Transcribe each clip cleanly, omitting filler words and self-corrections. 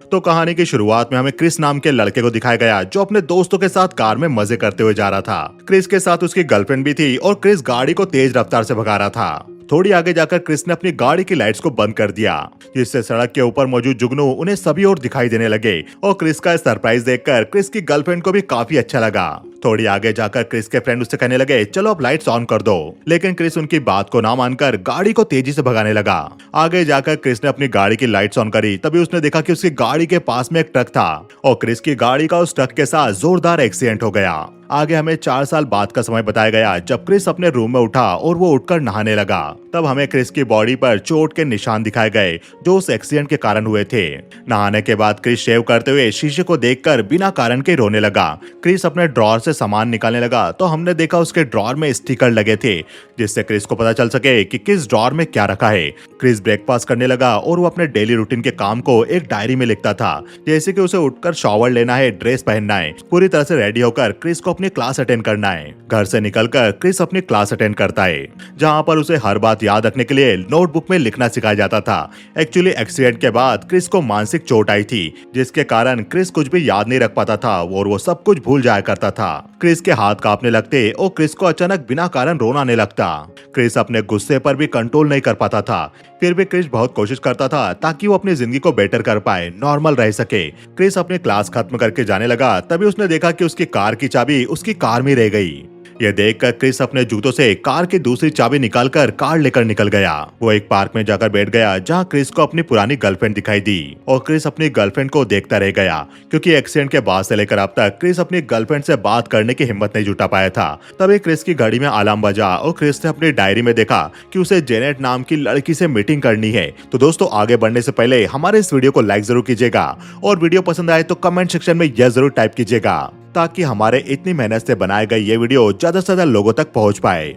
तो कहानी की शुरुआत में हमें क्रिस नाम के लड़के को दिखाया गया जो अपने दोस्तों के साथ कार में मजे करते हुए जा रहा था। क्रिस के साथ उसकी गर्लफ्रेंड भी थी और क्रिस गाड़ी को तेज रफ्तार से भगा रहा था। थोड़ी आगे जाकर क्रिस ने अपनी गाड़ी की लाइट्स को बंद कर दिया, जिससे सड़क के ऊपर मौजूद जुगनू उन्हें सभी ओर दिखाई देने लगे और क्रिस का सरप्राइज देखकर क्रिस की गर्लफ्रेंड को भी काफी अच्छा लगा। थोड़ी आगे जाकर क्रिस के फ्रेंड उससे कहने लगे चलो अब लाइट्स ऑन कर दो, लेकिन क्रिस उनकी बात को ना मानकर गाड़ी को तेजी से भगाने लगा। आगे जाकर क्रिस ने अपनी गाड़ी की लाइट्स ऑन करी, तभी उसने देखा कि उसकी गाड़ी के पास में एक ट्रक था और क्रिस की गाड़ी का उस ट्रक के साथ जोरदार एक्सीडेंट हो गया। आगे हमें 4 साल बाद का समय बताया गया जब क्रिस अपने रूम में उठा और वो उठकर नहाने लगा। तब हमें क्रिस की बॉडी पर चोट के निशान दिखाए गए जो उस एक्सीडेंट के कारण हुए थे। नहाने के बाद क्रिस शेव करते हुए शीशे को देखकर बिना कारण के रोने लगा। क्रिस अपने ड्रॉर से सामान निकालने लगा तो हमने देखा उसके ड्रॉर में स्टिकर लगे थे, जिससे क्रिस को पता चल सके कि किस ड्रॉर में क्या रखा है। क्रिस ब्रेकफास्ट करने लगा और वो अपने डेली रूटीन के काम को एक डायरी में लिखता था, जैसे कि उसे उठकर शॉवर लेना है, ड्रेस पहनना है, पूरी तरह से रेडी होकर क्रिस को अपनी क्लास अटेंड करना है। घर से निकलकर क्रिस अपनी क्लास अटेंड करता है, जहां पर उसे हर बात याद रखने के लिए नोटबुक में लिखना सिखाया जाता था। एक्चुअली एक्सीडेंट के बाद क्रिस को मानसिक चोट आई थी, जिसके कारण क्रिस कुछ भी याद नहीं रख पाता था और वो सब कुछ भूल जाया करता था। क्रिस के हाथ कांपने लगते और क्रिस को अचानक बिना कारण रोना आने लगता। क्रिस अपने गुस्से पर भी कंट्रोल नहीं कर पाता था, फिर भी क्रिस बहुत कोशिश करता था ताकि वो अपनी जिंदगी को बेटर कर पाए, नॉर्मल रह सके। क्रिस अपनी क्लास खत्म करके जाने लगा, तभी उसने देखा कि उसकी कार की चाबी उसकी कार में रह गई। यह देखकर क्रिस अपने जूतों से कार की दूसरी चाबी निकालकर कार लेकर निकल गया। वो एक पार्क में जाकर बैठ गया जहां क्रिस को अपनी पुरानी गर्लफ्रेंड दिखाई दी और क्रिस अपनी गर्लफ्रेंड को देखता रह गया, क्योंकि एक्सीडेंट के बाद से लेकर अब तक क्रिस अपनी गर्लफ्रेंड से बात करने की हिम्मत नहीं जुटा पाया था। तभी क्रिस की घड़ी में अलार्म बजा और क्रिस ने अपनी डायरी में देखा कि उसे जेनेट नाम की लड़की से मीटिंग करनी है। तो दोस्तों, आगे बढ़ने से पहले हमारे इस वीडियो को लाइक जरूर कीजिएगा और वीडियो पसंद आए तो कमेंट सेक्शन में यह जरूर टाइप कीजिएगा, ताकि हमारे इतनी मेहनत से बनाए गए ये वीडियो ज्यादा से ज्यादा लोगों तक पहुंच पाए।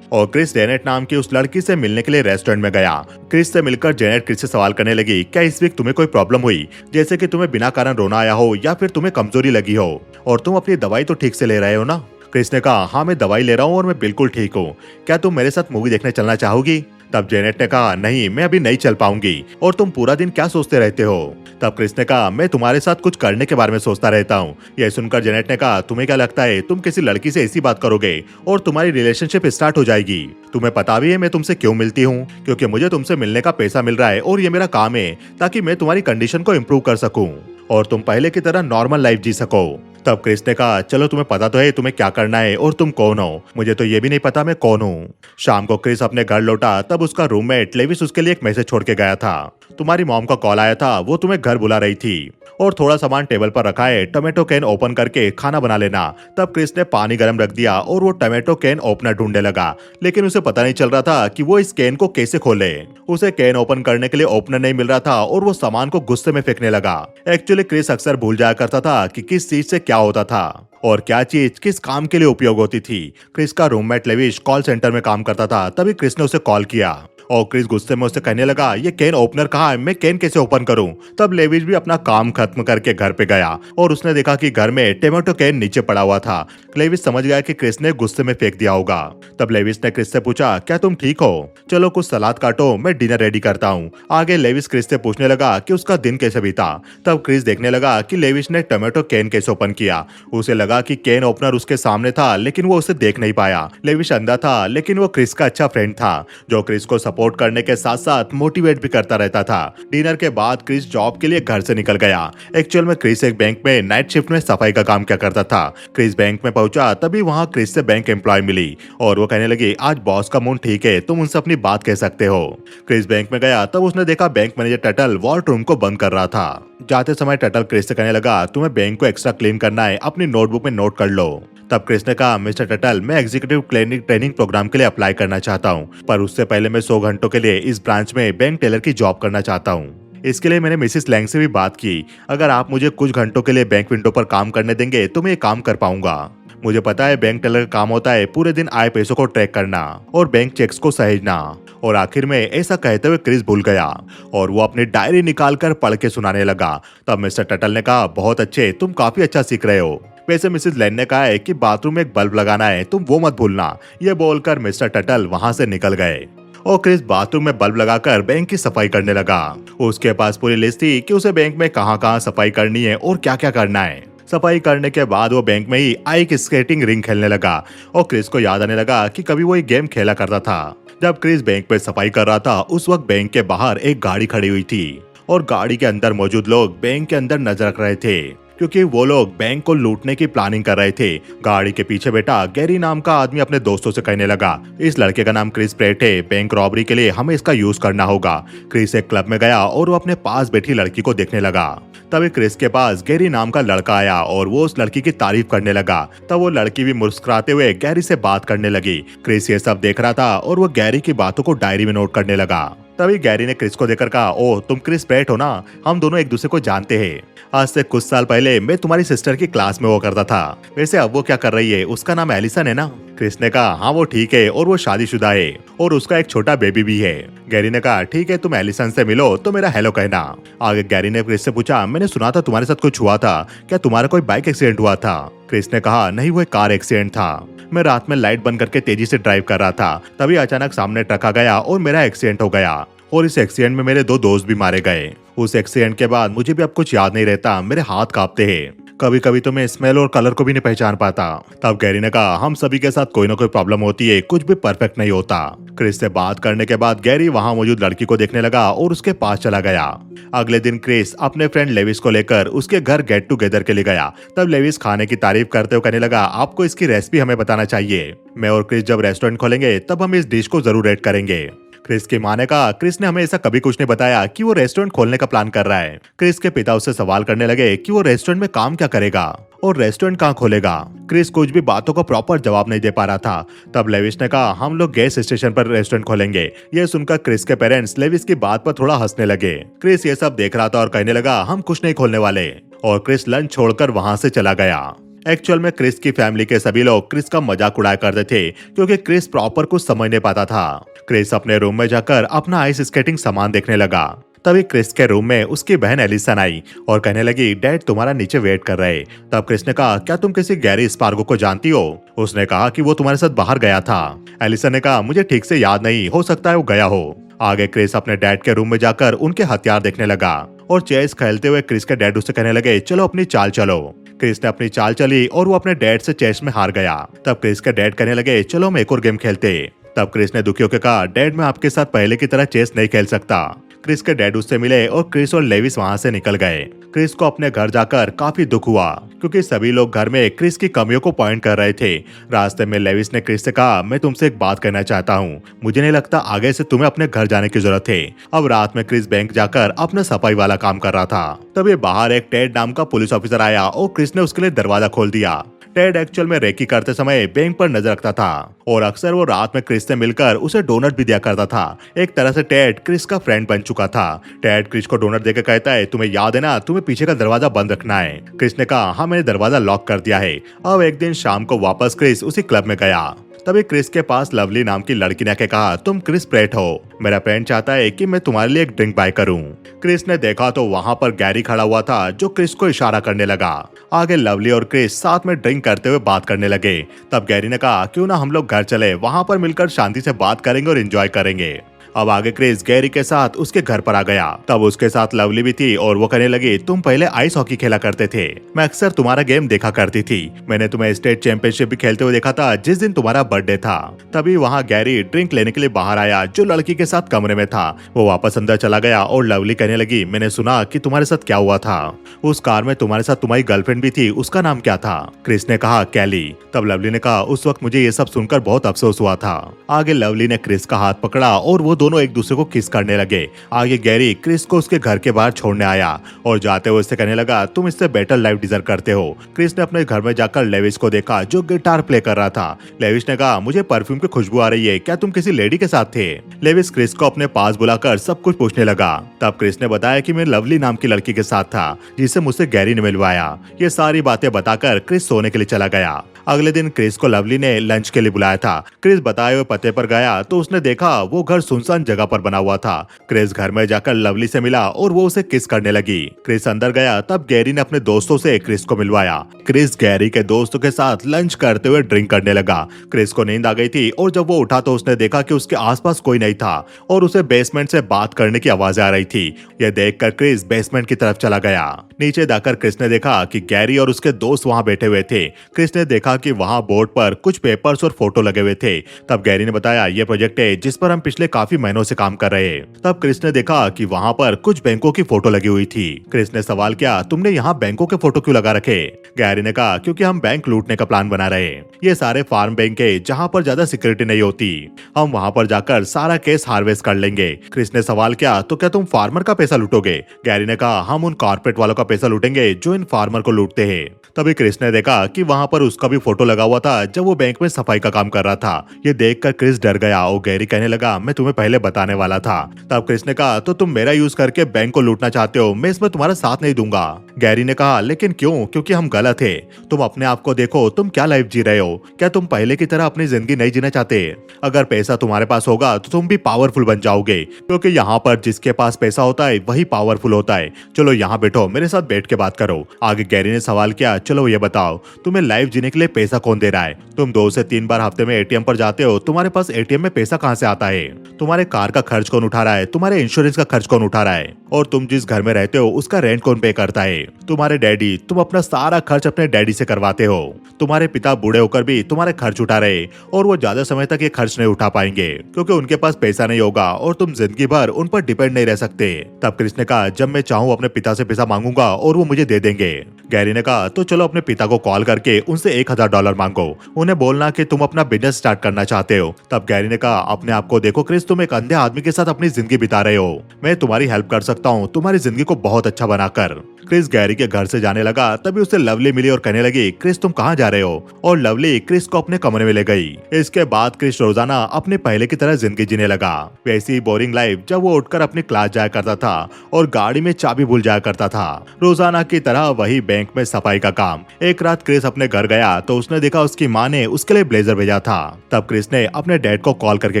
और क्रिस जेनेट नाम की उस लड़की से मिलने के लिए रेस्टोरेंट में गया। क्रिस से मिलकर जेनेट क्रिस से सवाल करने लगी, क्या इस वीक तुम्हें कोई प्रॉब्लम हुई, जैसे कि तुम्हें बिना कारण रोना आया हो या फिर तुम्हें कमजोरी लगी हो, और तुम अपनी दवाई तो ठीक से ले रहे हो ना? क्रिस ने कहा, हाँ मैं दवाई ले रहा हूँ और मैं बिल्कुल ठीक हूँ। क्या तुम मेरे साथ मूवी देखने चलना चाहोगी? तब जेनेट ने कहा, नहीं मैं अभी नहीं चल पाऊंगी, और तुम पूरा दिन क्या सोचते रहते हो? तब क्रिस ने कहा, मैं तुम्हारे साथ कुछ करने के बारे में सोचता रहता हूँ। यह सुनकर जेनेट ने कहा, तुम्हें क्या लगता है तुम किसी लड़की से ऐसी बात करोगे और तुम्हारी रिलेशनशिप स्टार्ट हो जाएगी? तुम्हें पता भी है मैं तुमसे क्यों मिलती हूँ? क्योंकि मुझे तुमसे मिलने का पैसा मिल रहा है और ये मेरा काम है, ताकि मैं तुम्हारी कंडीशन को इम्प्रूव कर सकूं और तुम पहले की तरह नॉर्मल लाइफ जी सको। तब क्रिस ने कहा, चलो तुम्हें पता तो है तुम्हें क्या करना है और तुम कौन हो, मुझे तो ये भी नहीं पता मैं कौन हूँ। शाम को क्रिस अपने घर लौटा, तब उसका रूममेट लेविस उसके लिए एक मैसेज छोड़ के गया था। तुम्हारी मॉम का कॉल आया था, वो तुम्हें घर बुला रही थी और थोड़ा सामान टेबल पर रखा है, टोमेटो कैन ओपन करके खाना बना लेना। तब क्रिस ने पानी गर्म रख दिया और वो टोमेटो कैन ओपनर ढूंढने लगा, लेकिन उसे पता नहीं चल रहा था कि वो इस कैन को कैसे खोले। उसे कैन ओपन करने के लिए ओपनर नहीं मिल रहा था और वो सामान को गुस्से में फेंकने लगा। एक्चुअली क्रिस अक्सर भूल जाया करता था कि किस चीज से क्या होता था और क्या चीज किस काम के लिए उपयोग होती थी। क्रिस का रूममेट लेविश कॉल सेंटर में काम करता था, तभी क्रिस ने उसे कॉल किया और क्रिस गुस्से में उससे कहने लगा, ये कैन ओपनर कहाँ है, मैं कैन कैसे ओपन करूं? तब लेविश भी अपना काम खत्म करके घर पे गया और उसने देखा कि घर में टोमेटो कैन नीचे पड़ा हुआ था। लेविश समझ गया कि क्रिस ने गुस्से में फेंक दिया होगा। तब लेविश ने क्रिस से पूछा, क्या तुम ठीक हो? चलो कुछ सलाद काटो, मैं डिनर रेडी करता हूँ। आगे लेविश क्रिस से पूछने लगा कि उसका दिन कैसे बीता। तब क्रिस देखने लगा कि लेविश ने टोमेटो कैन कैसे ओपन किया। उसे लगा कि कैन ओपनर उसके सामने था, लेकिन वो उसे देख नहीं पाया। लेविश अंधा था, लेकिन वो क्रिस का अच्छा फ्रेंड था जो क्रिस को सपोर्ट करने के साथ साथ मोटिवेट भी करता रहता था। डिनर के बाद क्रिस जॉब के लिए घर से निकल गया। एक्चुअल में क्रिस एक बैंक में नाइट शिफ्ट में सफाई का काम क्या करता था। क्रिस बैंक में पहुंचा, तभी वहां क्रिस से बैंक एम्प्लॉय मिली और वो कहने लगी, आज बॉस का मूड ठीक है, तुम उनसे अपनी बात कह सकते हो। क्रिस बैंक में गया, तब उसने देखा bank manager Tuttle vault room को बंद कर रहा था। जाते समय टटल क्रिस से कहने लगा, तुम्हें बैंक को एक्स्ट्रा क्लीन करना है, अपनी नोटबुक में नोट कर लो। तब क्रिस ने कहा, मिस्टर टटल मैं एग्जीक्यूटिव क्लिनिक ट्रेनिंग प्रोग्राम के लिए अप्लाई करना चाहता हूँ, पर उससे पहले मैं 100 घंटों के लिए इस ब्रांच में बैंक टेलर की जॉब करना चाहता हूँ। इसके लिए मैंने मिसिस लैंग से भी बात की, अगर आप मुझे कुछ घंटों के लिए बैंक विंडो पर काम करने देंगे तो मैं ये काम कर पाऊंगा। मुझे पता है बैंक टेलर का काम होता है पूरे दिन आए पैसों को ट्रैक करना और बैंक चेक्स को सहेजना। और आखिर में ऐसा कहते हुए क्रिस भूल गया और वो अपनी डायरी निकालकर पढ़ के सुनाने लगा। तब मिस्टर टटल ने कहा, बहुत अच्छे, तुम काफी अच्छा सीख रहे हो। वैसे मिसेस लैन ने कहा है कि बाथरूम में एक बल्ब लगाना है, तुम वो मत भूलना। ये बोलकर मिस्टर टटल वहां से निकल गए और क्रिस बाथरूम में बल्ब लगाकर बैंक की सफाई करने लगा। उसके पास पूरी लिस्ट थी कि उसे बैंक में कहाँ-कहाँ सफाई करनी है और क्या-क्या करना है। सफाई करने के बाद वो बैंक में ही आइस स्केटिंग रिंग खेलने लगा और क्रिस को याद आने लगा कि कभी वो एक गेम खेला करता था। जब क्रिस बैंक पे सफाई कर रहा था उस वक्त बैंक के बाहर एक गाड़ी खड़ी हुई थी और गाड़ी के अंदर मौजूद लोग बैंक के अंदर नजर रख रहे थे क्योंकि वो लोग बैंक को लूटने की प्लानिंग कर रहे थे। गाड़ी के पीछे बैठा गैरी नाम का आदमी अपने दोस्तों से कहने लगा, इस लड़के का नाम क्रिस प्रेट है, बैंक रॉबरी के लिए हमें इसका यूज करना होगा। क्रिस एक क्लब में गया और वो अपने पास बैठी लड़की को देखने लगा। तभी क्रिस के पास गैरी नाम का लड़का आया और वो उस लड़की की तारीफ करने लगा। तब वो लड़की भी मुस्कुराते हुए गैरी से बात करने लगी। क्रिस ये सब देख रहा था और वो गैरी की बातों को डायरी में नोट करने लगा। तभी गैरी ने क्रिस को देखकर कहा, ओह तुम क्रिस प्रेट हो ना, हम दोनों एक दूसरे को जानते हैं। आज से कुछ साल पहले मैं तुम्हारी सिस्टर की क्लास में वो करता था। वैसे अब वो क्या कर रही है, उसका नाम एलिसन है ना? क्रिस ने कहा, हाँ वो ठीक है और वो शादीशुदा है और उसका एक छोटा बेबी भी है। गैरी ने कहा, ठीक है तुम एलिसन से मिलो तो मेरा हेलो कहना। आगे गैरी ने क्रिस से पूछा, मैंने सुना था तुम्हारे साथ कुछ हुआ था, क्या तुम्हारा कोई बाइक एक्सीडेंट हुआ था? क्रिस ने कहा, नहीं वो एक कार एक्सीडेंट था। मैं रात में लाइट बंद करके तेजी से ड्राइव कर रहा था, तभी अचानक सामने ट्रक आ गया और मेरा एक्सीडेंट हो गया और इस एक्सीडेंट में मेरे 2 दोस्त भी मारे गए। उस एक्सीडेंट के बाद मुझे भी अब कुछ याद नहीं रहता, मेरे हाथ कांपते हैं। कभी कभी तो मैं स्मेल और कलर को भी नहीं पहचान पाता। तब गैरी ने कहा, हम सभी के साथ कोई ना कोई प्रॉब्लम होती है, कुछ भी परफेक्ट नहीं होता। क्रिस से बात करने के बाद गैरी वहां मौजूद लड़की को देखने लगा और उसके पास चला गया। अगले दिन क्रिस अपने फ्रेंड लेविस को लेकर उसके घर गेट टुगेदर के लिए गया। तब लेविस खाने की तारीफ करते हुए कहने लगा, आपको इसकी रेसिपी हमें बताना चाहिए। मैं और क्रिस जब रेस्टोरेंट खोलेंगे तब हम इस डिश को जरूर रेड करेंगे। क्रिस की माँ ने कहा, क्रिस ने हमें ऐसा कभी कुछ नहीं बताया कि वो रेस्टोरेंट खोलने का प्लान कर रहा है। क्रिस के पिता उससे सवाल करने लगे कि वो रेस्टोरेंट में काम क्या करेगा और रेस्टोरेंट कहाँ खोलेगा। क्रिस कुछ भी बातों को प्रॉपर जवाब नहीं दे पा रहा था। तब लेविस ने कहा, हम लोग गैस स्टेशन पर रेस्टोरेंट खोलेंगे। ये सुनकर क्रिस के पेरेंट्स लेविस की बात पर थोड़ा हंसने लगे। क्रिस ये सब देख रहा था और कहने लगा, हम कुछ नहीं खोलने वाले, और क्रिस लंच छोड़कर वहां से चला गया। एक्चुअल में क्रिस की फैमिली के सभी लोग क्रिस का मजाक उड़ाया करते थे क्योंकि क्रिस प्रॉपर कुछ समझ नहीं पाता था। क्रिस अपने रूम में जाकर अपना आइस स्केटिंग सामान देखने लगा। तभी क्रिस के रूम में उसकी बहन एलिसन आई और कहने लगी, डैड तुम्हारा नीचे वेट कर रहे। तब क्रिस ने कहा, क्या तुम किसी गैरी स्पार्गो को जानती हो? उसने कहा कि वो तुम्हारे साथ बाहर गया था। एलिसन ने कहा, मुझे ठीक से याद नहीं, हो सकता है वो गया हो। आगे क्रिस अपने डैड के रूम में जाकर उनके हथियार देखने लगा और चेस खेलते हुए क्रिस के डैड उससे कहने लगे, चलो अपनी चाल चलो। क्रिस ने अपनी चाल चली और वो अपने डैड से चेस में हार गया। तब क्रिस के डैड कहने लगे, चलो हम एक और गेम खेलते। तब क्रिस ने दुखी होकर कहा, डैड मैं आपके साथ पहले की तरह चेस नहीं खेल सकता। क्रिस के डैड उससे मिले और क्रिस और लेविस वहां से निकल गए। क्रिस को अपने घर जाकर काफी दुख हुआ क्योंकि सभी लोग घर में क्रिस की कमियों को पॉइंट कर रहे थे। रास्ते में लेविस ने क्रिस से कहा, मैं तुमसे एक बात करना चाहता हूँ, मुझे नहीं लगता आगे से तुम्हें अपने घर जाने की जरूरत है। अब रात में क्रिस बैंक जाकर अपना सफाई वाला काम कर रहा था। तभी बाहर एक टेड नाम का पुलिस ऑफिसर आया और क्रिस ने उसके लिए दरवाजा खोल दिया। टेड एक्चुअल में रेकी करते समय बैंक पर नजर रखता था और अक्सर वो रात में क्रिस से मिलकर उसे डोनट भी दिया करता था। एक तरह से टेड क्रिस का फ्रेंड बन चुका था। टेड क्रिस को डोनट देकर कहता है, तुम्हें याद है ना, तुम्हें पीछे का दरवाजा बंद रखना है। क्रिस ने कहा, हाँ मैंने दरवाजा लॉक कर दिया है। अब एक दिन शाम को वापस क्रिस उसी क्लब में गया। तभी क्रिस के पास लवली नाम की लड़की ने आके कहा, तुम क्रिस प्रेट हो, मेरा फ्रेंड चाहता है कि मैं तुम्हारे लिए एक ड्रिंक बाय करूं। क्रिस ने देखा तो वहां पर गैरी खड़ा हुआ था जो क्रिस को इशारा करने लगा। आगे लवली और क्रिस साथ में ड्रिंक करते हुए बात करने लगे। तब गैरी ने कहा, क्यों ना हम लोग घर चले, वहां पर मिलकर शांति से बात करेंगे और एंजॉय करेंगे। अब आगे क्रिस गैरी के साथ उसके घर पर आ गया। तब उसके साथ लवली भी थी और वो कहने लगी, तुम पहले आइस हॉकी खेला करते थे, मैं अक्सर तुम्हारा गेम देखा करती थी। मैंने तुम्हें स्टेट चैंपियनशिप भी खेलते हुए देखा था जिस दिन तुम्हारा बर्थडे था। तभी वहाँ गैरी ड्रिंक लेने के लिए बाहर आया जो लड़की के साथ कमरे में था। वो वापस अंदर चला गया और लवली कहने लगी, मैंने सुना कि तुम्हारे साथ क्या हुआ था। उस कार में तुम्हारे साथ तुम्हारी गर्लफ्रेंड भी थी, उसका नाम क्या था? क्रिस ने कहा, कैली। तब लवली ने कहा, उस वक्त मुझे ये सब सुनकर बहुत अफसोस हुआ था। आगे लवली ने क्रिस का हाथ पकड़ा और वो दोनों एक दूसरे को किस करने लगे। आगे गैरी क्रिस को उसके घर के बाहर छोड़ने आया और जाते हुए उससे कहने लगा, तुम इससे बेटर लाइफ डिजर्व करते हो। क्रिस ने अपने घर में जाकर लेविस को देखा जो गिटार प्ले कर रहा था। लेविस ने कहा, मुझे परफ्यूम की खुशबू आ रही है, क्या तुम किसी लेडी के साथ थे? लेविस क्रिस को अपने पास बुलाकर सब कुछ पूछने लगा। तब क्रिस ने बताया कि मैं लवली नाम की लड़की के साथ था जिसे मुझसे गैरी ने मिलवाया। ये सारी बातें बताकर क्रिस सोने के लिए चला गया। अगले दिन क्रिस को लवली ने लंच के लिए बुलाया था। क्रिस बताए हुए पते पर गया तो उसने देखा वो घर सुनसान सुनसान जगह पर बना हुआ था। क्रिस घर में जाकर लवली से मिला और वो उसे किस करने लगी। क्रिस अंदर गया तब गैरी ने अपने दोस्तों से क्रिस को मिलवाया। क्रिस गैरी के दोस्तों के साथ लंच करते हुए ड्रिंक करने लगा। क्रिस को नींद आ गई थी और जब वो उठा तो उसने देखा कि उसके आसपास कोई नहीं था और उसे बेसमेंट से बात करने की आवाज आ रही थी। यह देखकर क्रिस बेसमेंट की तरफ चला गया। नीचे जाकर क्रिस ने देखा कि गैरी और उसके दोस्त वहां बैठे हुए थे। क्रिस ने देखा कि वहां बोर्ड पर कुछ पेपर्स और फोटो लगे हुए थे। तब गैरी ने बताया ये प्रोजेक्ट है जिस पर हम पिछले काफी महीनों से काम कर रहे हैं। तब क्रिस ने देखा कि वहां पर कुछ बैंकों की फोटो लगी हुई थी। क्रिस ने सवाल किया, तुमने यहाँ बैंकों के फोटो क्यों लगा रखे? गैरी ने कहा, क्योंकि हम बैंक लूटने का प्लान बना रहे हैं। ये सारे फार्म बैंक है जहाँ पर ज्यादा सिक्योरिटी नहीं होती। हम वहाँ पर जाकर सारा केस हार्वेस्ट कर लेंगे। क्रिस ने सवाल किया, तो क्या तुम फार्मर का पैसा लूटोगे? गैरी ने कहा, हम उन कॉर्पोरेट वालों का पैसा लूटेंगे जो इन फार्मर को लूटते हैं। तभी क्रिस ने देखा कि वहाँ पर उसका भी फोटो लगा हुआ था जब वो बैंक में सफाई का काम कर रहा था। ये देखकर क्रिस डर गया और गैरी कहने लगा, मैं तुम्हें पहले बताने वाला था। तब क्रिस ने कहा, तो तुम मेरा यूज करके बैंक को लूटना चाहते हो, मैं इसमें तुम्हारा साथ नहीं दूंगा। गैरी ने कहा, लेकिन क्यों? क्योंकि हम गलत है। तुम अपने आप को देखो, तुम क्या लाइफ जी रहे हो? क्या तुम पहले की तरह अपनी जिंदगी नहीं जीना चाहते? अगर पैसा तुम्हारे पास होगा तो तुम भी पावरफुल बन जाओगे, क्योंकि यहाँ पर जिसके पास पैसा होता है वही पावरफुल होता है। चलो यहाँ बैठो, मेरे साथ बैठ के बात करो। आगे गैरी ने सवाल किया, चलो ये बताओ, तुम्हें लाइफ जीने के लिए पैसा कौन दे रहा है? तुम 2 से 3 बार हफ्ते में एटीएम पर जाते हो, तुम्हारे पास एटीएम में पैसा कहाँ से आता है? तुम्हारे कार का खर्च कौन उठा रहा है? तुम्हारे इंश्योरेंस का खर्च कौन उठा रहा है? और तुम जिस घर में रहते हो उसका रेंट कौन पे करता है? तुम्हारे डैडी। तुम अपना सारा खर्च अपने डैडी से करवाते हो। तुम्हारे पिता बूढ़े होकर भी तुम्हारे खर्च उठा रहे और वो ज्यादा समय तक ये खर्च नहीं उठा पाएंगे क्योंकि उनके पास पैसा नहीं होगा और तुम जिंदगी भर उन पर डिपेंड नहीं रह सकते। तब क्रिस ने कहा, जब मैं चाहूँ अपने पिता से पैसा मांगूंगा और वो मुझे दे देंगे। गैरी ने कहा, तो चलो अपने पिता को कॉल करके उनसे $1000 मांगो। उन्हें बोलना कि तुम अपना बिजनेस स्टार्ट करना चाहते हो। तब गैरी ने कहा, अपने आप को देखो क्रिस, तुम एक अंधे आदमी के साथ अपनी जिंदगी बिता रहे हो। मैं तुम्हारी हेल्प कर सकता हूँ तुम्हारी जिंदगी को बहुत अच्छा बनाकर। क्रिस गैरी के घर से जाने लगा तभी उसे लवली मिली और कहने लगी, क्रिस तुम कहाँ जा रहे हो? और लवली क्रिस को अपने कमरे में ले गई। इसके बाद क्रिस रोजाना अपने पहले की तरह जिंदगी जीने लगा, वैसी बोरिंग लाइफ जब वो उठकर अपनी क्लास जाया करता था और गाड़ी में चाबी भूल जाया करता था। रोजाना की तरह वही बैंक में सफाई का काम। एक रात क्रिस अपने घर गया तो उसने देखा उसकी माँ ने उसके लिए ब्लेजर भेजा था। तब क्रिस ने अपने डैड को कॉल करके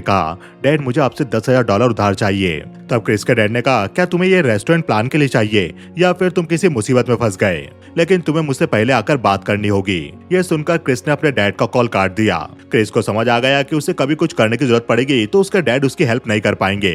कहा, डैड मुझे आपसे $10,000 उधार चाहिए। तब क्रिस के डैड ने कहा, क्या तुम्हें ये रेस्टोरेंट प्लान के लिए चाहिए या फिर तुम किसी मुसीबत में फंस गए? लेकिन तुम्हें मुझसे पहले आकर बात करनी होगी। ये सुनकर क्रिस ने अपने डैड का कॉल काट दिया। क्रिस को समझ आ गया कि उसे कभी कुछ करने की जरूरत पड़ेगी तो उसके डैड उसकी हेल्प नहीं कर पाएंगे।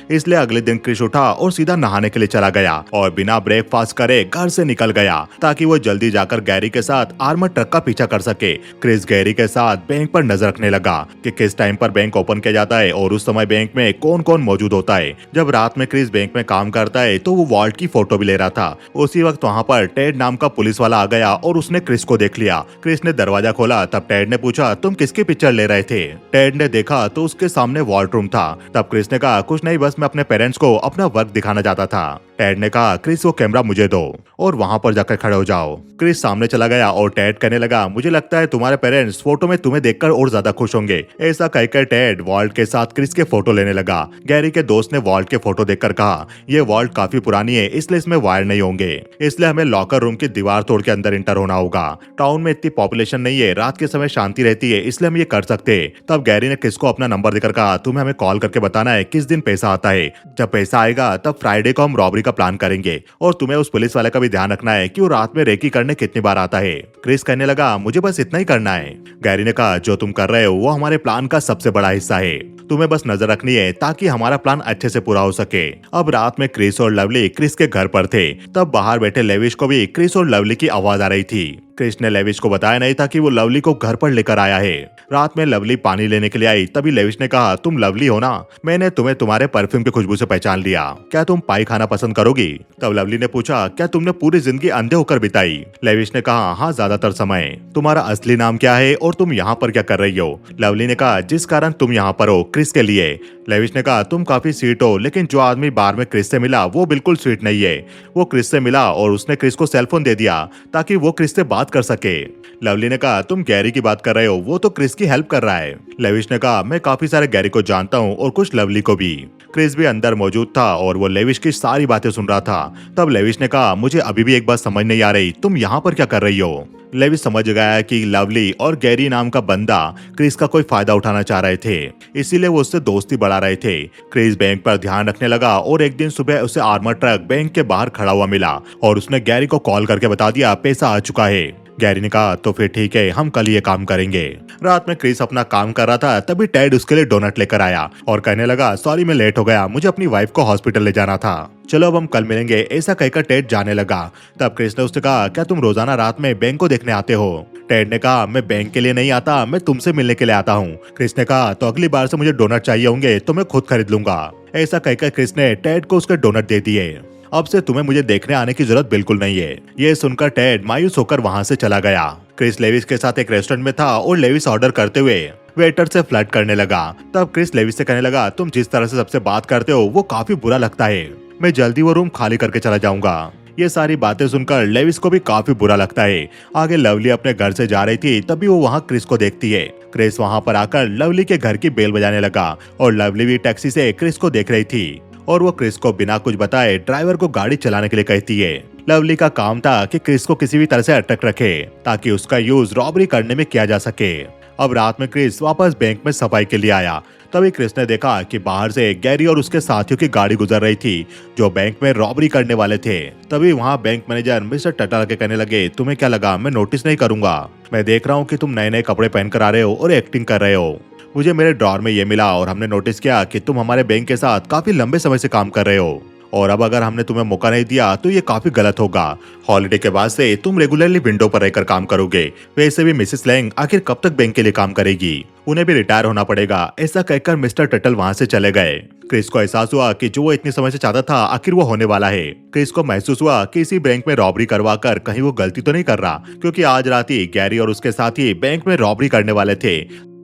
इसलिए अगले दिन क्रिस उठा और सीधा नहाने के लिए चला गया और बिना ब्रेकफास्ट करे घर से निकल गया ताकि वो जल्दी जाकर गैरी के साथ आर्मर ट्रक का पीछा कर सके। क्रिस गैरी के साथ बैंक पर नजर रखने लगा कि किस टाइम पर बैंक ओपन किया जाता है और उस समय बैंक में कौन कौन मौजूद होता है। जब रात में क्रिस बैंक में काम करता है तो वो वॉल्ट की फोटो भी ले रहा था। उसी वक्त वहाँ पर टेड नाम का पुलिस वाला आ गया और उसने क्रिस को देख लिया। क्रिस ने दरवाजा खोला तब टेड ने पूछा, तुम किसकी पिक्चर ले रहे थे? टेड ने देखा तो उसके सामने वॉल्ट रूम था। तब क्रिस ने कहा, कुछ नहीं, बस मैं अपने पेरेंट्स को अपना वर्क दिखाना चाहता था। टेड ने कहा, क्रिस वो कैमरा मुझे दो और वहां पर जाकर खड़े हो जाओ। क्रिस सामने चला गया और टेड कहने लगा, मुझे लगता है तुम्हारे पेरेंट्स फोटो में तुम्हें देखकर और ज्यादा खुश होंगे। ऐसा कहकर टेड वॉल्ट के साथ क्रिस के फोटो लेने लगा। गैरी के दोस्त ने वॉल्ट के फोटो देखकर कहा, ये वॉल्ट काफी पुरानी है इसलिए इसमें वायर नहीं होंगे, इसलिए हमें लॉकर रूम की दीवार तोड़ के अंदर इंटर होना होगा। टाउन में इतनी पॉपुलेशन नहीं है, रात के समय शांति रहती है, इसलिए हम ये कर सकते। तब गैरी ने क्रिस को अपना नंबर देकर कहा, तुम्हें हमें कॉल करके बताना है किस दिन पैसा आता है। जब पैसा आएगा तब फ्राइडे को हम रॉबरी का प्लान करेंगे और तुम्हें उस पुलिस वाले का भी ध्यान रखना है कि वो रात में रेकी करने कितनी बार आता है। क्रिस कहने लगा, मुझे बस इतना ही करना है। गैरी ने कहा, जो तुम कर रहे हो वो हमारे प्लान का सबसे बड़ा हिस्सा है, तुम्हें बस नजर रखनी है ताकि हमारा प्लान अच्छे से पूरा हो सके। अब रात में क्रिस और लवली क्रिस के घर पर थे। तब बाहर बैठे लेविश को भी क्रिस और लवली की आवाज आ रही थी। क्रिस ने लेविश को बताया नहीं था कि वो लवली को घर पर लेकर आया है। रात में लवली पानी लेने के लिए आई तभी लेविश ने कहा, तुम लवली हो ना? मैंने तुम्हें तुम्हारे परफ्यूम की खुशबू से पहचान लिया। क्या तुम पाई खाना पसंद करोगी? तब लवली ने पूछा, क्या तुमने पूरी जिंदगी अंधे होकर बिताई? लेविश ने कहा, हाँ ज्यादातर समय। तुम्हारा असली नाम क्या है और तुम यहाँ पर क्या कर रही हो? लवली ने कहा, जिस कारण तुम यहाँ पर हो क्रिस के लिए। लेविश ने कहा, तुम काफी स्वीट हो, लेकिन जो आदमी बार में क्रिस से मिला वो बिल्कुल स्वीट नहीं है। वो क्रिस से मिला और उसने क्रिस को सेलफोन दे दिया ताकि वो क्रिस से बात कर सके। लवली ने कहा, तुम गैरी की बात कर रहे हो, वो तो क्रिस की हेल्प कर रहा है। लेविश ने कहा, मैं काफी सारे गैरी को जानता हूँ और कुछ लवली को भी। क्रिस भी अंदर मौजूद था और वो लेविश की सारी बातें सुन रहा था। तब लेविश ने कहा, मुझे अभी भी एक बात समझ नहीं आ रही, तुम यहाँ पर क्या कर रही हो? लेविस समझ गया कि लवली और गैरी नाम का बंदा क्रिस का कोई फायदा उठाना चाह रहे थे, इसीलिए वो उससे दोस्ती बढ़ा रहे थे। क्रिस बैंक पर ध्यान रखने लगा और एक दिन सुबह उसे आर्मर ट्रक बैंक के बाहर खड़ा हुआ मिला और उसने गैरी को कॉल करके बता दिया पैसा आ चुका है। गैरी ने कहा तो फिर ठीक है, हम कल ये काम करेंगे। रात में क्रिस अपना काम कर रहा था, तभी टेड उसके लिए डोनट लेकर आया और कहने लगा सॉरी मैं लेट हो गया, मुझे अपनी वाइफ को हॉस्पिटल ले जाना था, चलो अब हम कल मिलेंगे। ऐसा कहकर टेड जाने लगा। तब क्रिस ने उससे कहा क्या तुम रोजाना रात में बैंक को देखने आते हो? टेड ने कहा मैं बैंक के लिए नहीं आता, मैं तुमसे मिलने के लिए आता हूँ। क्रिस ने कहा तो अगली बार से मुझे डोनट चाहिए होंगे तो मैं खुद खरीद लूंगा। ऐसा कहकर क्रिस ने टेड को उसके डोनट दे दिए। अब से तुम्हें मुझे देखने आने की जरूरत बिल्कुल नहीं है। ये सुनकर टेड मायूस होकर वहाँ से चला गया। क्रिस लेविस के साथ एक रेस्टोरेंट में था और लेविस ऑर्डर करते हुए वेटर से फ्लर्ट करने लगा। तब क्रिस लेविस से कहने लगा तुम जिस तरह से सबसे बात करते हो वो काफी बुरा लगता है, मैं जल्दी वो रूम खाली करके चला जाऊंगा। ये सारी बातें सुनकर लेविस को भी काफी बुरा लगता है। आगे लवली अपने घर से जा रही थी, तभी वो वहाँ क्रिस को देखती है। क्रिस वहाँ पर आकर लवली के घर की बेल बजाने लगा और लवली भी टैक्सी से क्रिस को देख रही थी और वो क्रिस को बिना कुछ बताए ड्राइवर को गाड़ी चलाने के लिए कहती है। लवली का काम था कि क्रिस को किसी भी तरह से अटक रखे ताकि उसका यूज रॉबरी करने में किया जा सके। अब रात में क्रिस वापस बैंक में सफाई के लिए आया। तभी क्रिस ने देखा कि बाहर से गैरी और उसके साथियों की गाड़ी गुजर रही थी जो बैंक में रॉबरी करने वाले थे। तभी वहाँ बैंक मैनेजर मिस्टर टटल के कहने लगे तुम्हें क्या लगा मैं नोटिस नहीं करूंगा? मैं देख रहा हूँ कि तुम नए नए कपड़े पहनकर आ रहे हो और एक्टिंग कर रहे हो। मुझे मेरे ड्रॉर में ये मिला और हमने नोटिस किया कि तुम हमारे बैंक के साथ काफी लंबे समय से काम कर रहे हो और अब अगर हमने तुम्हें मौका नहीं दिया तो ये काफी गलत होगा। हॉलिडे के बाद से तुम रेगुलरली विंडो पर रहकर काम करोगे। वैसे भी मिसेस लैंग आखिर कब तक बैंक के लिए काम करेगी, उन्हें भी रिटायर होना पड़ेगा। ऐसा कहकर मिस्टर टटल वहाँ से चले गए। क्रिस को एहसास हुआ कि जो वो इतनी समय से चाहता था आखिर वो होने वाला है। क्रिस को महसूस हुआ कि इसी बैंक में रॉबरी करवा कर कहीं वो गलती तो नहीं कर रहा, क्योंकि आज रात ही गैरी और उसके साथी बैंक में रॉबरी करने वाले थे।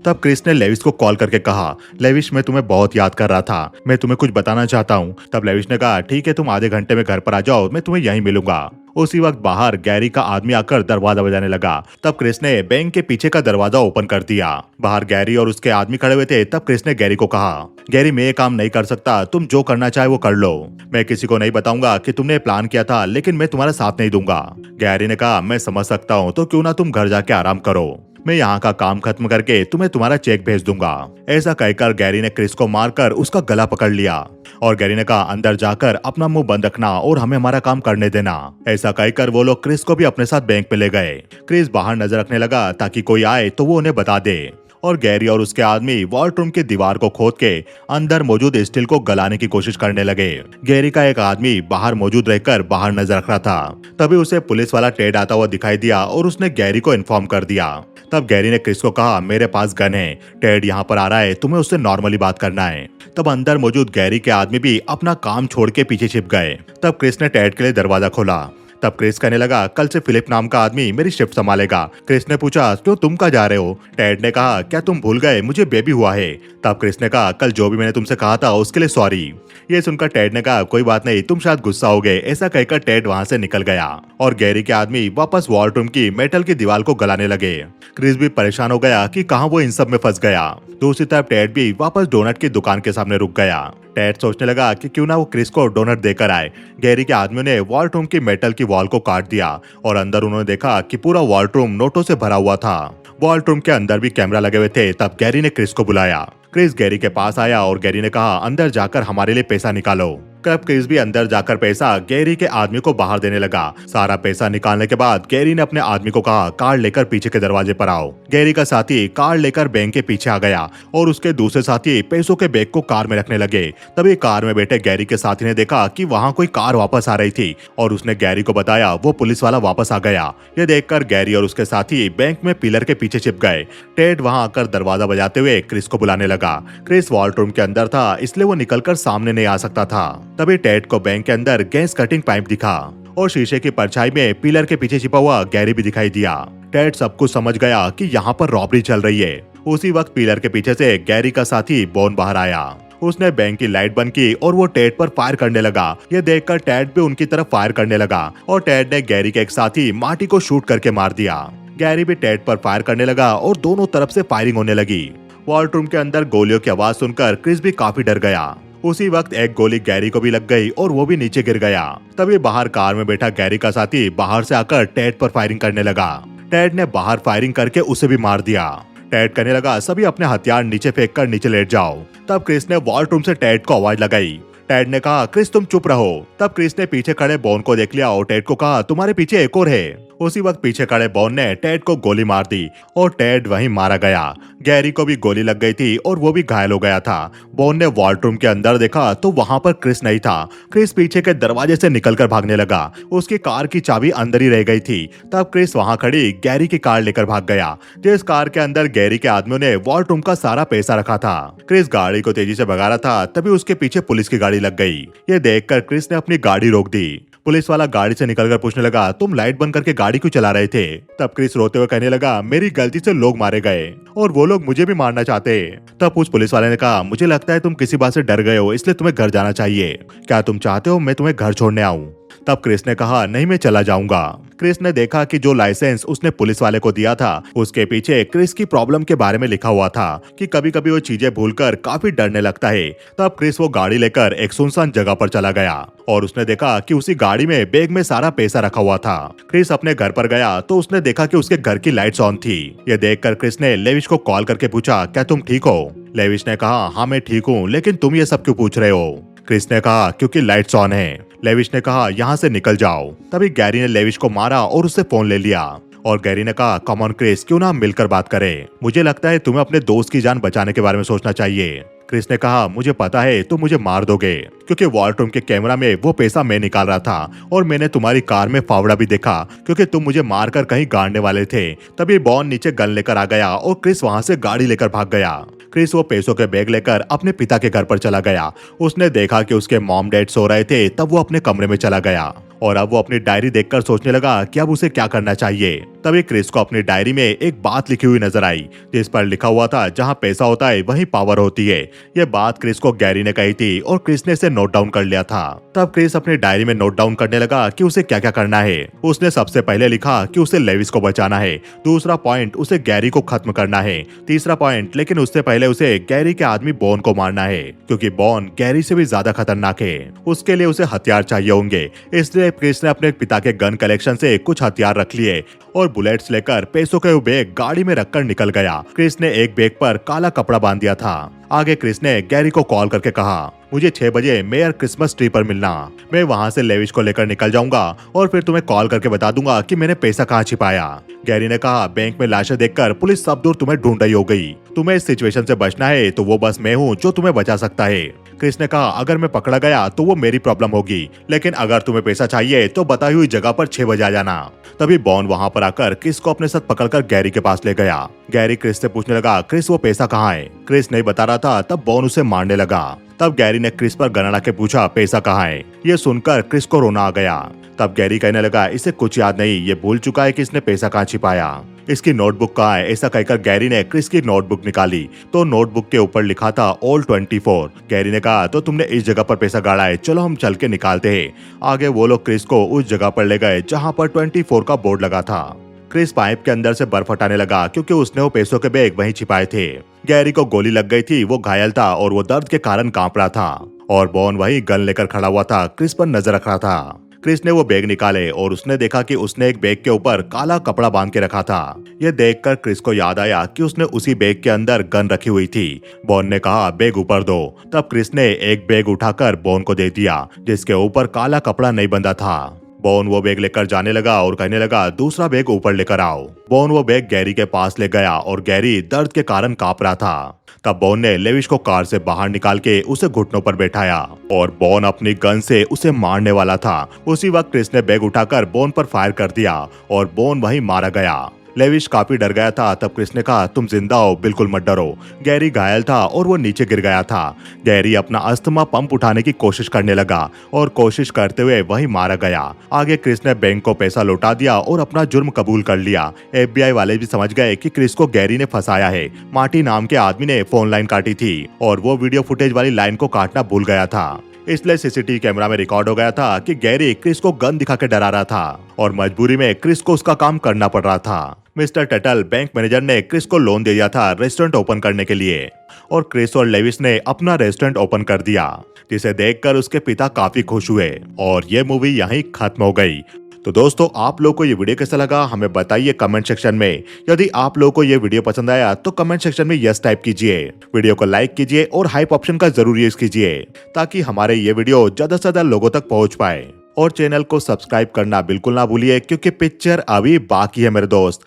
तब क्रिस ने लेविस को कॉल करके कहा लेविस मैं तुम्हें बहुत याद कर रहा था, मैं तुम्हें कुछ बताना चाहता हूँ। तब लेविस ने कहा ठीक है तुम आधे घंटे में घर पर आ जाओ, मैं तुम्हें यहीं मिलूंगा। उसी वक्त बाहर गैरी का आदमी आकर दरवाजा बजाने लगा। तब क्रिस ने बैंक के पीछे का दरवाजा ओपन कर दिया। बाहर गैरी और उसके आदमी खड़े हुए थे। तब क्रिस ने गैरी को कहा गैरी मैं ये काम नहीं कर सकता, तुम जो करना चाहे वो कर लो। मैं किसी को नहीं बताऊंगा कि तुमने प्लान किया था, लेकिन मैं तुम्हारा साथ नहीं दूंगा। गैरी ने कहा मैं समझ सकता हूँ, तो क्यों ना तुम घर जाके आराम करो, मैं यहाँ का काम खत्म करके तुम्हें तुम्हारा चेक भेज दूंगा। ऐसा कहकर गैरी ने क्रिस को मारकर उसका गला पकड़ लिया और गैरी ने कहा अंदर जाकर अपना मुंह बंद रखना और हमें हमारा काम करने देना। ऐसा कहकर वो लोग क्रिस को भी अपने साथ बैंक पे ले गए। क्रिस बाहर नजर रखने लगा ताकि कोई आए तो वो उन्हें बता दे और गैरी और उसके आदमी वॉल्ट रूम की दीवार को खोद के अंदर मौजूद स्टील को गलाने की कोशिश करने लगे। गैरी का एक आदमी बाहर मौजूद रहकर बाहर नजर रख रहा था। तभी उसे पुलिस वाला टेड आता हुआ दिखाई दिया और उसने गैरी को इन्फॉर्म कर दिया। तब गैरी ने क्रिस को कहा मेरे पास गन है, टेड यहाँ पर आ रहा है, तुम्हें उससे नॉर्मली बात करना है। तब अंदर मौजूद गैरी के आदमी भी अपना काम छोड़ के पीछे छिप गए। तब क्रिस ने टेड के लिए दरवाजा खोला। तब क्रिस कहने लगा कल से फिलिप नाम का आदमी मेरी शिफ्ट संभालेगा। क्रिस ने पूछा क्यों तुम कहाँ जा रहे हो? टेड ने कहा क्या तुम भूल गए मुझे बेबी हुआ है। तब क्रिस ने कहा कल जो भी मैंने तुमसे कहा था उसके लिए सॉरी। ये सुनकर टेड ने कहा कोई बात नहीं, तुम शायद गुस्सा हो गए। ऐसा कहकर टेड वहाँ से निकल गया और गैरी के आदमी वापस वॉल्ट रूम की मेटल की दीवार को गलाने लगे। क्रिस भी परेशान हो गया कि कहाँ वो इन सब में फंस गया। दूसरी तरफ टेड भी वापस डोनट की दुकान के सामने रुक गया। टेड सोचने लगा कि क्यों ना वो क्रिस को डोनट देकर आए। गैरी के आदमियों ने वॉल्ट रूम की मेटल की वॉल को काट दिया और अंदर उन्होंने देखा कि पूरा वॉल्ट रूम नोटों से भरा हुआ था। वॉल्ट रूम के अंदर भी कैमरा लगे हुए थे। तब गैरी ने क्रिस को बुलाया। क्रिस गैरी के पास आया और गैरी ने कहा अंदर जाकर हमारे लिए पैसा निकालो। तब क्रिस भी अंदर जाकर पैसा गैरी के आदमी को बाहर देने लगा। सारा पैसा निकालने के बाद गैरी ने अपने आदमी को कहा कार लेकर पीछे के दरवाजे पर आओ। गैरी का साथी कार लेकर बैंक के पीछे आ गया और उसके दूसरे साथी पैसों के बैग को कार में रखने लगे। तभी कार में बैठे गैरी के साथी ने देखा कि वहाँ कोई कार वापस आ रही थी और उसने गैरी को बताया वो पुलिस वाला वापस आ गया। ये देखकर गैरी और उसके साथी बैंक में पिलर के पीछे छिप गए। टेड वहाँ आकर दरवाजा बजाते हुए क्रिस को बुलाने लगा। क्रिस वॉल्ट रूम के अंदर था, इसलिए वो निकलकर सामने नहीं आ सकता था। तभी टेड को बैंक के अंदर गैस कटिंग पाइप दिखा और शीशे की परछाई में पिलर के पीछे छिपा हुआ गैरी भी दिखाई दिया। टेड सब कुछ समझ गया कि यहाँ पर रॉबरी चल रही है। उसी वक्त पिलर के पीछे से गैरी का साथी बोन बाहर आया। उसने बैंक की लाइट बंद की और वो टेड पर फायर करने लगा। ये देखकर टेड भी उनकी तरफ फायर करने लगा और टेड ने गैरी के एक साथी मार्टी को शूट करके मार दिया। गैरी भी टेड पर फायर करने लगा और दोनों तरफ से फायरिंग होने लगी। वॉल्ट रूम के अंदर गोलियों की आवाज सुनकर क्रिस भी काफी डर गया। उसी वक्त एक गोली गैरी को भी लग गई और वो भी नीचे गिर गया। तभी बाहर कार में बैठा गैरी का साथी बाहर से आकर टेड पर फायरिंग करने लगा। टेड ने बाहर फायरिंग करके उसे भी मार दिया। टेड कहने लगा सभी अपने हथियार नीचे फेंक कर नीचे लेट जाओ। तब क्रिस ने वॉल्ट रूम से टेड को आवाज लगाई। टेड ने कहा क्रिस तुम चुप रहो। तब क्रिस ने पीछे खड़े बॉन को देख लिया और टेड को कहा तुम्हारे पीछे एक और है। उसी वक्त पीछे खड़े बॉन ने टेड को गोली मार दी और टेड वहीं मारा गया। गैरी को भी गोली लग गई थी और वो भी घायल हो गया था। बॉन ने वॉल्ट रूम के अंदर देखा तो वहां पर क्रिस नहीं था। क्रिस पीछे के दरवाजे से निकलकर भागने लगा। उसकी कार की चाबी अंदर ही रह गई थी। तब क्रिस वहां खड़ी गैरी की कार लेकर भाग गया, जिस कार के अंदर गैरी के आदमियों ने वॉल्ट रूम का सारा पैसा रखा था। क्रिस गाड़ी को तेजी से भगा रहा था, तभी उसके पीछे पुलिस की गाड़ी लग गई। ये देखकर क्रिस ने अपनी गाड़ी रोक दी। पुलिस वाला गाड़ी से निकलकर पूछने लगा तुम लाइट बंद करके गाड़ी क्यों चला रहे थे। तब क्रिस रोते हुए कहने लगा मेरी गलती से लोग मारे गए और वो लोग मुझे भी मारना चाहते। तब उस पुलिस वाले ने कहा मुझे लगता है तुम किसी बात से डर गए हो, इसलिए तुम्हें घर जाना चाहिए। क्या तुम चाहते हो मैं तुम्हें घर छोड़ने आऊं? तब क्रिस ने कहा नहीं मैं चला जाऊंगा। क्रिस ने देखा कि जो लाइसेंस उसने पुलिस वाले को दिया था उसके पीछे क्रिस की प्रॉब्लम के बारे में लिखा हुआ था कि कभी कभी वो चीजें भूलकर काफी डरने लगता है। तब क्रिस वो गाड़ी लेकर एक सुनसान जगह पर चला गया और उसने देखा कि उसी गाड़ी में बैग में सारा पैसा रखा हुआ था। क्रिस अपने घर पर गया तो उसने देखा कि उसके घर की लाइट्स ऑन थी। ये देखकर क्रिस ने लेविश को कॉल करके पूछा क्या तुम ठीक हो? लेविश ने कहा हाँ मैं ठीक हूँ, लेकिन तुम ये सब क्यों पूछ रहे हो? क्रिस ने कहा क्योंकि लाइट्स ऑन है। लेविश ने कहा यहाँ से निकल जाओ। तभी गैरी ने लेविश को मारा और उससे फोन ले लिया और गैरी ने कहा कम ऑन क्रिस, क्यों ना हम मिलकर बात करें। मुझे लगता है तुम्हें अपने दोस्त की जान बचाने के बारे में सोचना चाहिए। क्रिस ने कहा मुझे पता है तुम मुझे मार दोगे, क्योंकि वॉल्ट रूम के कैमरा में वो पैसा मैं निकाल रहा था और मैंने तुम्हारी कार में फावड़ा भी देखा, क्योंकि तुम मुझे मारकर कहीं गाड़ने वाले थे। तभी बॉन नीचे गन लेकर आ गया और क्रिस वहां से गाड़ी लेकर भाग गया। क्रिस वो पैसों के बैग लेकर अपने पिता के घर पर चला गया। उसने देखा कि उसके मॉम डैड सो रहे थे, तब वो अपने कमरे में चला गया और अब वो अपनी डायरी देखकर सोचने लगा कि अब उसे क्या करना चाहिए। तभी क्रिस को अपनी डायरी में एक बात लिखी हुई नजर आई, जिस पर लिखा हुआ था जहाँ पैसा होता है वहीं पावर होती है। ये बात क्रिस को गैरी ने कही थी और क्रिस ने इसे नोट डाउन कर लिया था। तब क्रिस अपनी डायरी में नोट डाउन करने लगा कि उसे क्या क्या करना है। उसने सबसे पहले लिखा कि उसे लेविस को बचाना है। दूसरा पॉइंट उसे गैरी को खत्म करना है। तीसरा पॉइंट लेकिन उससे पहले उसे गैरी के आदमी बॉन को मारना है, क्योंकि बॉन गैरी से भी ज्यादा खतरनाक है। उसके लिए उसे हथियार चाहिए होंगे, इसलिए क्रिस ने अपने पिता के गन कलेक्शन से कुछ हथियार रख लिए और बुलेट्स लेकर पैसों के बैग गाड़ी में रखकर निकल गया। क्रिस ने एक बैग पर काला कपड़ा बांध दिया था। आगे क्रिस ने गैरी को कॉल करके कहा मुझे 6 बजे मेयर क्रिसमस ट्री पर मिलना। मैं वहां से लेविश को लेकर निकल जाऊंगा और फिर तुम्हें कॉल करके बता दूंगा कि मैंने पैसा कहाँ छिपाया। गैरी ने कहा बैंक में लाशें देखकर पुलिस सब दूर तुम्हें ढूंढ रही हो गई। तुम्हें इस सिचुएशन से बचना है तो वो बस मैं हूँ जो तुम्हें बचा सकता है। क्रिस ने कहा अगर मैं पकड़ा गया तो वो मेरी प्रॉब्लम होगी, लेकिन अगर तुम्हें पैसा चाहिए तो बताई हुई जगह पर 6 बजे आ जाना। तभी बॉन वहां पर आकर क्रिस को अपने साथ पकड़कर गैरी के पास ले गया। गैरी क्रिस से पूछने लगा क्रिस वो पैसा कहाँ है? क्रिस नहीं बता रहा था। तब बॉन उसे मारने लगा। तब गैरी ने क्रिस पर गन अड़ा के पूछा पैसा कहाँ है? ये सुनकर क्रिस को रोना आ गया। तब गैरी कहने लगा इसे कुछ याद नहीं, ये भूल चुका है कि इसने पैसा कहाँ छिपाया। इसकी नोटबुक कहाँ है? ऐसा कहकर गैरी ने क्रिस की नोटबुक निकाली तो नोटबुक के ऊपर लिखा था ऑल 24। गैरी ने कहा तो तुमने इस जगह पर पैसा गाड़ा है, चलो हम चल के निकालते हैं। आगे वो लोग क्रिस को उस जगह पर ले गए जहाँ पर 24 का बोर्ड लगा था। क्रिस पाइप के अंदर से बर्फ हटाने लगा, क्योंकि उसने वो पैसों के बैग वहीं छिपाए थे। गैरी को गोली लग गई थी, वो घायल था और वो दर्द के कारण कांप रहा था और बॉन वहीं गन लेकर खड़ा हुआ था, क्रिस पर नजर रख रहा था। क्रिस ने वो बैग निकाले और उसने देखा कि उसने एक बैग के ऊपर काला कपड़ा बांध के रखा था। ये देखकर क्रिस को याद आया कि उसने उसी बैग के अंदर गन रखी हुई थी। बॉन ने कहा बैग ऊपर दो। तब क्रिस ने एक बैग उठाकर बॉन को दे दिया, जिसके ऊपर काला कपड़ा नहीं बंधा था। बॉन वो बैग लेकर जाने लगा और कहने लगा दूसरा बैग ऊपर लेकर आओ। बॉन वो बैग गैरी के पास ले गया और गैरी दर्द के कारण कांप रहा था। तब बॉन ने लेविश को कार से बाहर निकाल के उसे घुटनों पर बैठाया और बॉन अपनी गन से उसे मारने वाला था। उसी वक्त क्रिस ने बैग उठाकर बॉन पर फायर कर दिया और बॉन वहीं मारा गया। लेविश काफी डर गया था। तब क्रिस ने कहा तुम जिंदा हो, बिल्कुल मत डरो। गैरी घायल था और वो नीचे गिर गया था। गैरी अपना अस्थमा पंप उठाने की कोशिश करने लगा और कोशिश करते हुए वही मारा गया। आगे क्रिस ने बैंक को पैसा लौटा दिया और अपना जुर्म कबूल कर लिया। FBI वाले भी समझ गए कि क्रिस को गैरी ने फंसाया है। मार्टी नाम के आदमी ने फोन लाइन काटी थी और वो वीडियो फुटेज वाली लाइन को काटना भूल गया था। इसलिए CCTV कैमरा में रिकॉर्ड हो गया था कि गैरी क्रिस को गन दिखा के डरा रहा था और मजबूरी में क्रिस को उसका काम करना पड़ रहा था। मिस्टर टटल बैंक मैनेजर ने क्रिस को लोन दे दिया था रेस्टोरेंट ओपन करने के लिए और क्रिस और लेविस ने अपना रेस्टोरेंट ओपन कर दिया, जिसे देखकर उसके पिता काफी खुश हुए और ये मूवी यहीं खत्म हो गई। तो दोस्तों आप लोग को ये वीडियो कैसा लगा हमें बताइए कमेंट सेक्शन में। यदि आप लोग को ये वीडियो पसंद आया तो कमेंट सेक्शन में यस टाइप कीजिए, वीडियो को लाइक कीजिए और हाइप ऑप्शन का जरूर यूज कीजिए ताकि हमारे ये वीडियो ज्यादा से ज्यादा लोगों तक पहुंच पाए। और चैनल को सब्सक्राइब करना बिल्कुल ना भूलिए क्योंकि पिक्चर अभी बाकी है मेरे दोस्त।